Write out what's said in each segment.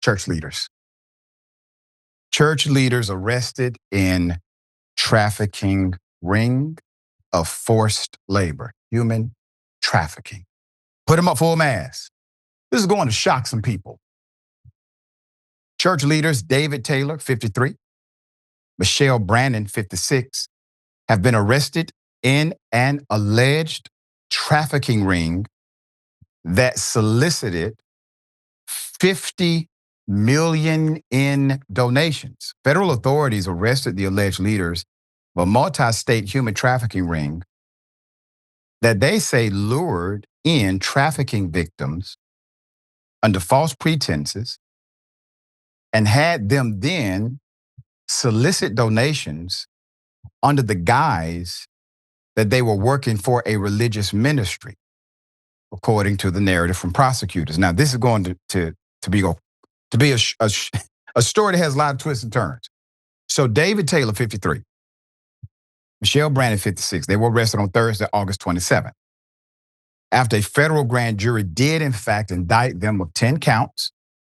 Church leaders. Church leaders arrested in trafficking ring of forced labor, human trafficking. Put them up full mass. This is going to shock some people. Church leaders David Taylor, 53, Michelle Brannon, 56, have been arrested in an alleged trafficking ring that solicited $50 million in donations. Federal authorities arrested the alleged leaders of a multi-state human trafficking ring that they say lured in trafficking victims under false pretenses and had them then solicit donations under the guise that they were working for a religious ministry, according to the narrative from prosecutors. Now, this is going to be a story that has a lot of twists and turns. So David Taylor, 53, Michelle Brannon, 56, they were arrested on Thursday, August 27th, after a federal grand jury did, in fact, indict them of 10 counts,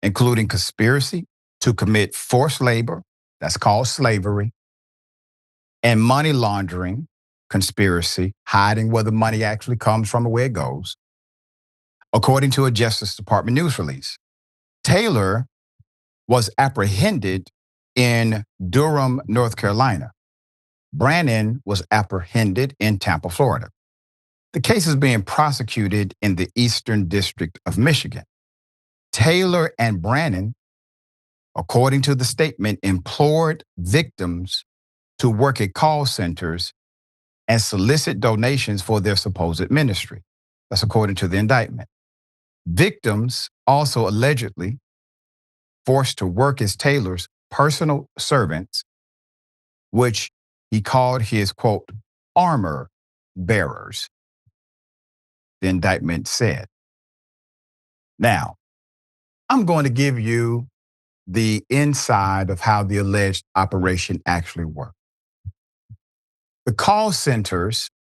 including conspiracy to commit forced labor, that's called slavery, and money laundering, conspiracy, hiding where the money actually comes from or where it goes, according to a Justice Department news release. Taylor was apprehended in Durham, North Carolina. Brannon was apprehended in Tampa, Florida. The case is being prosecuted in the Eastern District of Michigan. Taylor and Brannon, according to the statement, implored victims to work at call centers and solicit donations for their supposed ministry. That's according to the indictment. Victims also allegedly forced to work as Taylor's personal servants, which he called his, quote, armor bearers, the indictment said. Now, I'm going to give you the inside of how the alleged operation actually worked. The call centers,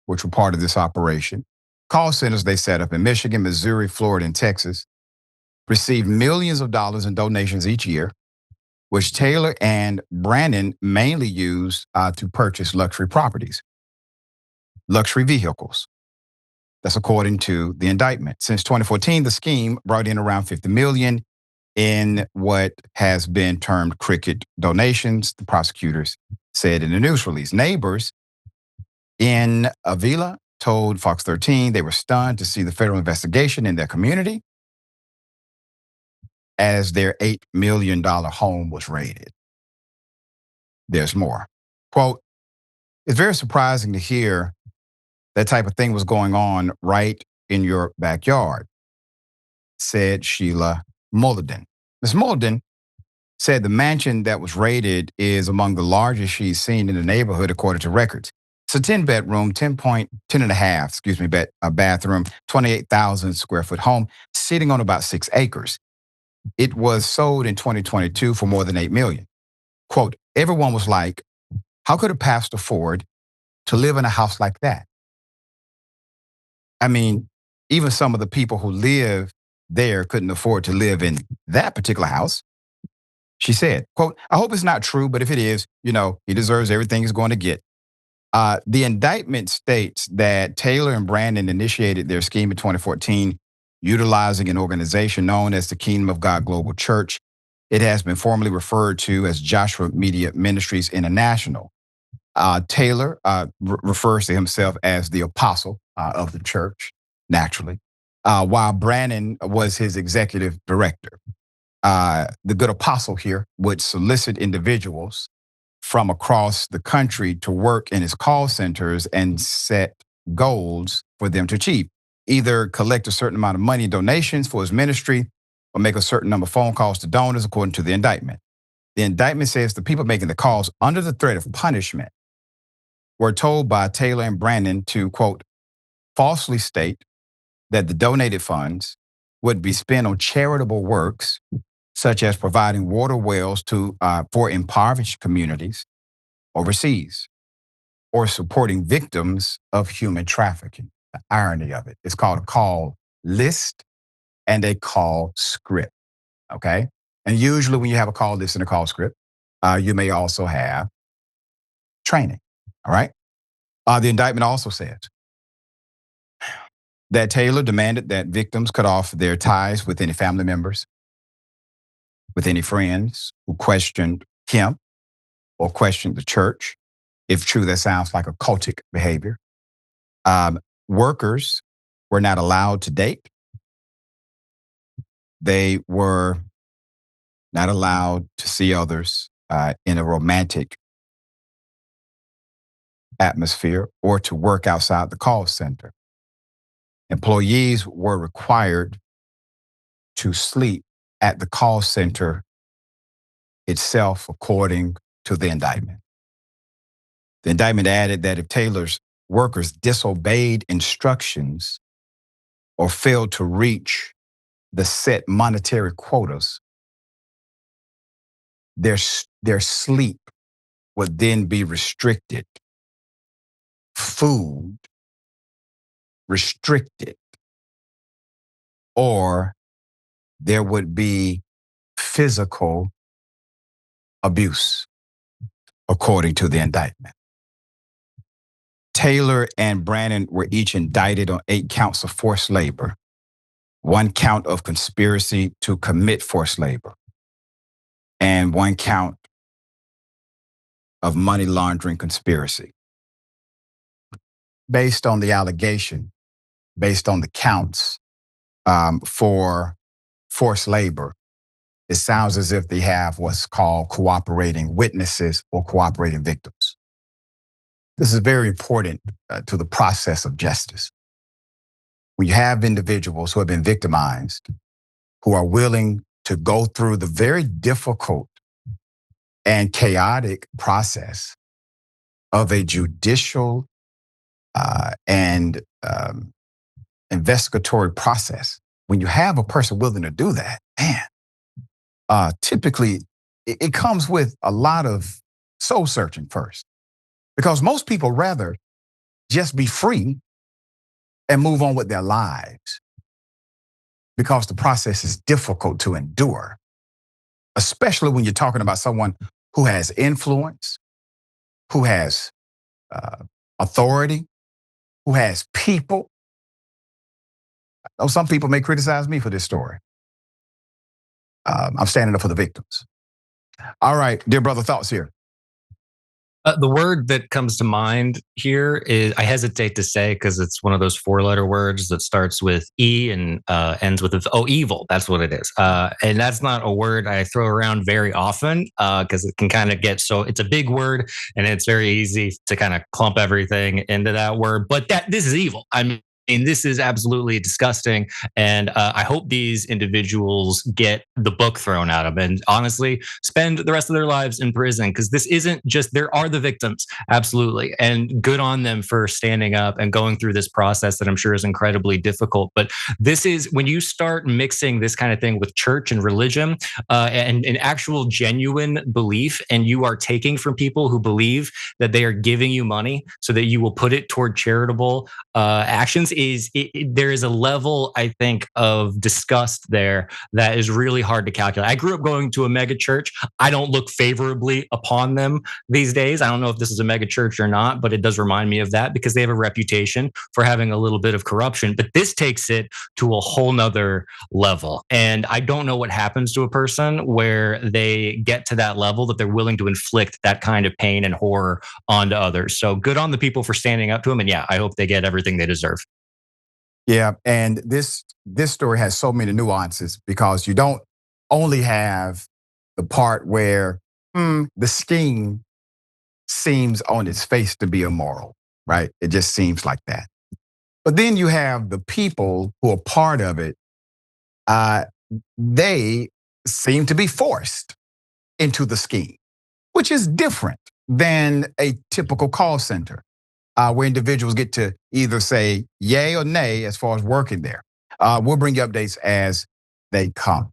which were part of this operation, call centers they set up in Michigan, Missouri, Florida, and Texas, received millions of dollars in donations each year, which Taylor and Brannon mainly used to purchase luxury properties, luxury vehicles. That's according to the indictment. Since 2014, the scheme brought in around $50 million in what has been termed cricket donations, the prosecutors said in the news release. Neighbors in Avila told Fox 13 they were stunned to see the federal investigation in their community as their $8 million home was raided. There's more. Quote, it's very surprising to hear that type of thing was going on right in your backyard, said Sheila Mulligan. Ms. Mulligan said the mansion that was raided is among the largest she's seen in the neighborhood, according to records. It's a 10-bedroom, 10.5 bathroom, 28,000 square foot home sitting on about 6 acres. It was sold in 2022 for more than $8 million. Quote, everyone was like, how could a pastor afford to live in a house like that? I mean, even some of the people who live there couldn't afford to live in that particular house. She said, quote, I hope it's not true, but if it is, he deserves everything he's going to get. The indictment states that Taylor and Brannon initiated their scheme in 2014, utilizing an organization known as the Kingdom of God Global Church. It has been formally referred to as Joshua Media Ministries International. Taylor refers to himself as the apostle of the church, naturally, while Brannon was his executive director. The good apostle here would solicit individuals from across the country to work in his call centers and set goals for them to achieve. Either collect a certain amount of money in donations for his ministry or make a certain number of phone calls to donors, according to the indictment. The indictment says the people making the calls under the threat of punishment were told by Taylor and Brannon to, quote, falsely state that the donated funds would be spent on charitable works, such as providing water wells for impoverished communities overseas, or supporting victims of human trafficking. The irony of it. It's called a call list and a call script. okay? And usually when you have a call list and a call script, you may also have training, all right? The indictment also says that Taylor demanded that victims cut off their ties with any family members, with any friends who questioned him or questioned the church. If true, that sounds like a cultic behavior. Workers were not allowed to date. They were not allowed to see others in a romantic atmosphere or to work outside the call center. Employees were required to sleep at the call center itself, according to the indictment. The indictment added that if Taylor's workers disobeyed instructions or failed to reach the set monetary quotas, their sleep would then be restricted, food restricted, or there would be physical abuse, according to the indictment. Taylor and Brannon were each indicted on 8 counts of forced labor, 1 count of conspiracy to commit forced labor, and 1 count of money laundering conspiracy. Based on the allegation, based on the counts for forced labor, it sounds as if they have what's called cooperating witnesses or cooperating victims. This is very important to the process of justice. When you have individuals who have been victimized, who are willing to go through the very difficult and chaotic process of a judicial and investigatory process, when you have a person willing to do that, man, typically it comes with a lot of soul searching first. Because most people rather just be free and move on with their lives because the process is difficult to endure, especially when you're talking about someone who has influence, who has authority, who has people. Oh, some people may criticize me for this story. I'm standing up for the victims. All right, dear brother, thoughts here. The word that comes to mind here is, I hesitate to say because it's one of those 4-letter words that starts with E and ends with evil. That's what it is. And that's not a word I throw around very often because it can kind of get it's a big word and it's very easy to kind of clump everything into that word. But this is evil. I mean, this is absolutely disgusting. And I hope these individuals get the book thrown at them and honestly spend the rest of their lives in prison, because this isn't just, there are the victims, absolutely. And good on them for standing up and going through this process that I'm sure is incredibly difficult. But this is when you start mixing this kind of thing with church and religion and an actual genuine belief, and you are taking from people who believe that they are giving you money so that you will put it toward charitable actions, there is a level, I think, of disgust there that is really hard to calculate. I grew up going to a mega church. I don't look favorably upon them these days. I don't know if this is a mega church or not, but it does remind me of that because they have a reputation for having a little bit of corruption. But this takes it to a whole nother level. And I don't know what happens to a person where they get to that level that they're willing to inflict that kind of pain and horror onto others. So good on the people for standing up to them. And yeah, I hope they get everything they deserve. Yeah, and this story has so many nuances because you don't only have the part where the scheme seems on its face to be immoral, right? It just seems like that. But then you have the people who are part of it. They seem to be forced into the scheme, which is different than a typical call center where individuals get to either say yay or nay as far as working there. We'll bring you updates as they come.